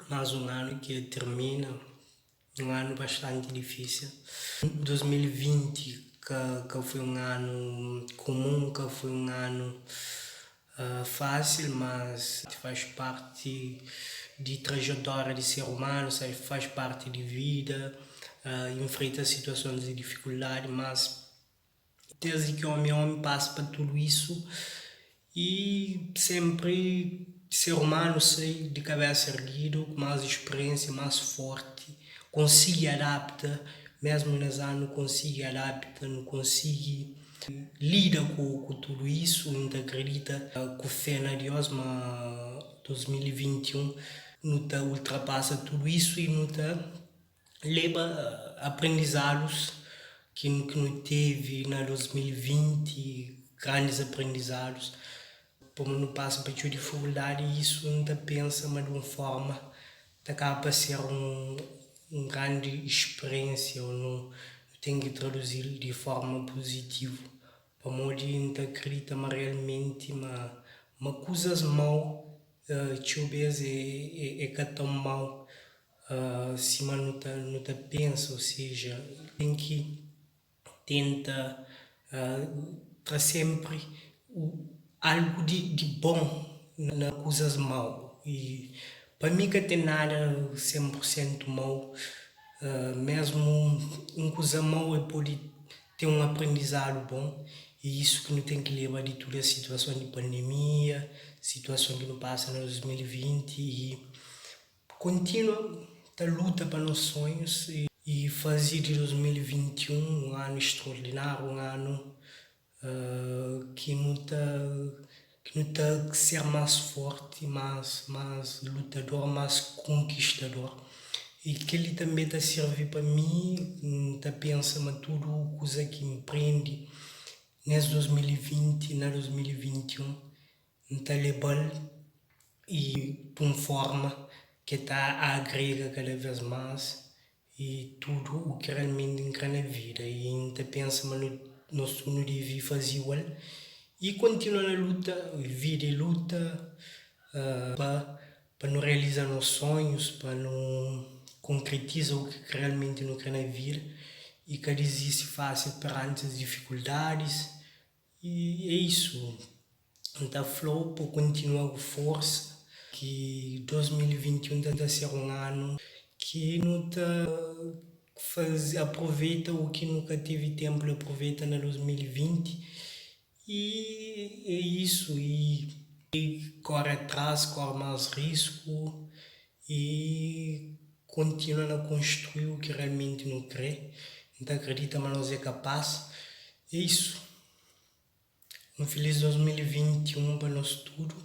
mais um ano que termina, um ano bastante difícil. 2020 que foi um ano comum, que foi um ano fácil, mas faz parte de trajetória de ser humano, faz parte de vida, enfrenta situações de dificuldade, mas desde que o homem passa por tudo isso e sempre ser humano sai de cabeça erguido, com mais experiência, mais forte, consiga adaptar, mesmo nas anos consiga adaptar, não consiga lida com tudo isso, ainda acredita com fé na Deus, mas 2021 não ultrapassa tudo isso e não leva aprendizados que não teve na 2020, grandes aprendizados, como não passa por essa dificuldade e isso não pensa, mas de uma forma acaba a ser uma grande experiência, ou não tem que traduzir de forma positiva. Para onde não acredita mas realmente, mas coisas mal, talvez é que é tão mal, se man não tá pensa, ou seja, tem que tenta para sempre algo de bom nas coisas mal. E para mim que tem nada 100% mal, mesmo uma coisa mal pode ter um aprendizado bom. E isso que não tem que levar de toda a situação de pandemia, situação que não passa no 2020 e continua a luta para nossos sonhos e fazer de 2021 um ano extraordinário, um ano que não está ser mais forte, mais lutador, mais conquistador. E que ele também está servir para mim, está pensando tudo coisa que me prende nesse 2020 e na 2021, está levar e de uma forma que está a agregar cada vez mais e tudo o que realmente entra na vida. E ainda pensa, mas nós não devemos fazer igual e continuar na luta, vida e luta para não realizar nossos sonhos, para não concretizar o que realmente não quer na vida e que existe fácil perante as dificuldades. E é isso. Então, flow para continuar com força, que 2021 está a ser um ano que não aproveita o que nunca teve tempo de aproveitar na 2020 e é isso, e corre atrás, corre mais risco e continua a construir o que realmente não crê, então acredita, mas nós é capaz, é isso. Um feliz 2021 para nós tudo.